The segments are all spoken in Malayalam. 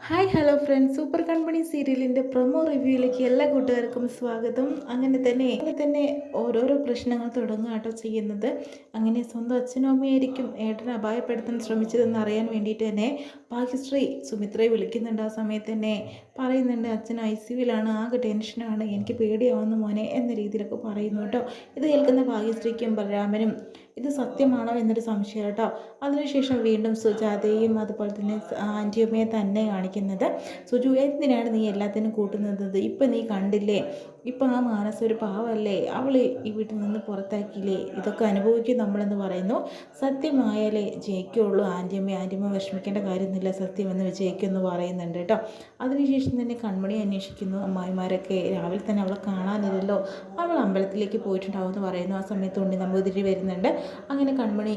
ഹായ് ഹലോ ഫ്രണ്ട്സ്, സൂപ്പർ കൺപണി സീരിയലിൻ്റെ പ്രൊമോ റിവ്യൂയിലേക്ക് എല്ലാ കൂട്ടുകാർക്കും സ്വാഗതം. അങ്ങനെ തന്നെ ഓരോരോ പ്രശ്നങ്ങൾ തുടങ്ങുക കേട്ടോ ചെയ്യുന്നത്. അങ്ങനെ സ്വന്തം അച്ഛനും അമ്മയായിരിക്കും ഏട്ടനെ അപായപ്പെടുത്താൻ ശ്രമിച്ചതെന്ന് അറിയാൻ വേണ്ടിയിട്ട് തന്നെ ഭാഗ്യശ്രീ സുമിത്രയെ വിളിക്കുന്നുണ്ട്. ആ സമയത്ത് തന്നെ പറയുന്നുണ്ട്, അച്ഛൻ ICUവിലാണ്, ആകെ ടെൻഷനാണ്, എനിക്ക് പേടിയാവുന്നു മോനെ എന്ന രീതിയിലൊക്കെ പറയുന്നു കേട്ടോ. ഇത് കേൾക്കുന്ന ഭാഗ്യശ്രീക്കും ബലരാമനും ഇത് സത്യമാണോ എന്നൊരു സംശയം കേട്ടോ. അതിനുശേഷം വീണ്ടും സുജാതയും അതുപോലെ തന്നെ ആൻറ്റിയമ്മയെ തന്നെ കാണിക്കുന്നത്. സുജു, എന്തിനാണ് നീ എല്ലാത്തിനും കൂട്ടുന്നത്? ഇപ്പം നീ കണ്ടില്ലേ, ഇപ്പം ആ മാനസ ഒരു പാവല്ലേ, അവൾ ഈ വീട്ടിൽ നിന്ന് പുറത്താക്കിയില്ലേ, ഇതൊക്കെ അനുഭവിക്കും നമ്മളെന്ന് പറയുന്നു. സത്യമായാലേ ജയിക്കുള്ളൂ ആൻറ്റിയമ്മ വിഷമിക്കേണ്ട കാര്യമൊന്നുമില്ല, സത്യമെന്ന് ജയിക്കുമെന്ന് പറയുന്നുണ്ട് കേട്ടോ. അതിനുശേഷം തന്നെ കൺമണി അന്വേഷിക്കുന്നു. അമ്മായിമാരൊക്കെ രാവിലെ തന്നെ അവളെ കാണാനില്ലല്ലോ, അവൾ അമ്പലത്തിലേക്ക് പോയിട്ടുണ്ടാവും എന്ന് പറയുന്നു. ആ സമയത്ത് ഉണ്ണി നമ്പൂതിരി വരുന്നുണ്ട്. അങ്ങനെ കൺമണി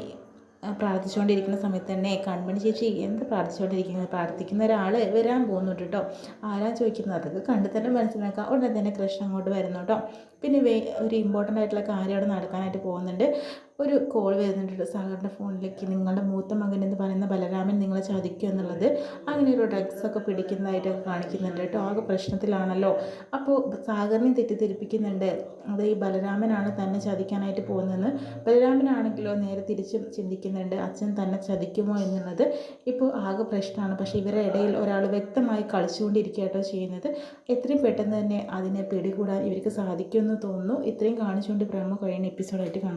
പ്രാർത്ഥിച്ചുകൊണ്ടിരിക്കുന്ന സമയത്ത് തന്നെ കൺമണി ചേച്ചി എന്ത് പ്രാർത്ഥിച്ചുകൊണ്ടിരിക്കുന്നത്, പ്രാർത്ഥിക്കുന്ന ഒരാൾ വരാൻ പോകുന്നുണ്ട് കേട്ടോ. ആരാ ചോദിക്കുന്നത്, അതൊക്കെ കണ്ടു തന്നെ മനസ്സിലാക്കാം. ഉടനെ തന്നെ കൃഷ്ണൻ അങ്ങോട്ട് വരുന്നു കേട്ടോ. പിന്നെ ഒരു ഇമ്പോർട്ടൻ്റ് ആയിട്ടുള്ള കാര്യം അവിടെ നടക്കാനായിട്ട് പോകുന്നുണ്ട്. ഒരു കോൾ വരുന്നുണ്ട് സാഗറിൻ്റെ ഫോണിലേക്ക്, നിങ്ങളുടെ മൂത്ത മകൻ എന്ന് പറയുന്ന ബലരാമൻ നിങ്ങളെ ചതിക്കുക എന്നുള്ളത്. അങ്ങനെ ഒരു ഡ്രഗ്സൊക്കെ പിടിക്കുന്നതായിട്ടൊക്കെ കാണിക്കുന്നുണ്ട് കേട്ടോ. ആകെ പ്രശ്നത്തിലാണല്ലോ. അപ്പോൾ സാഗറിനെയും തെറ്റിദ്ധരിപ്പിക്കുന്നുണ്ട്, അത് ഈ ബലരാമനാണ് തന്നെ ചതിക്കാനായിട്ട് പോകുന്നതെന്ന്. ബലരാമനാണെങ്കിലോ നേരെ തിരിച്ചും ചിന്തിക്കുന്നുണ്ട്, അച്ഛൻ തന്നെ ചതിക്കുമോ എന്നുള്ളത്. ഇപ്പോൾ ആകെ പ്രശ്നമാണ്. പക്ഷേ ഇവരുടെ ഇടയിൽ ഒരാൾ വ്യക്തമായി കളിച്ചുകൊണ്ടിരിക്കുക കേട്ടോ ചെയ്യുന്നത്. എത്രയും പെട്ടെന്ന് തന്നെ അതിനെ പിടികൂടാൻ ഇവർക്ക് സാധിക്കുമെന്ന് തോന്നുന്നു. ഇത്രയും കാണിച്ചുകൊണ്ട് പ്രേമ കഴിയുന്ന എപ്പിസോഡായിട്ട് കാണാം.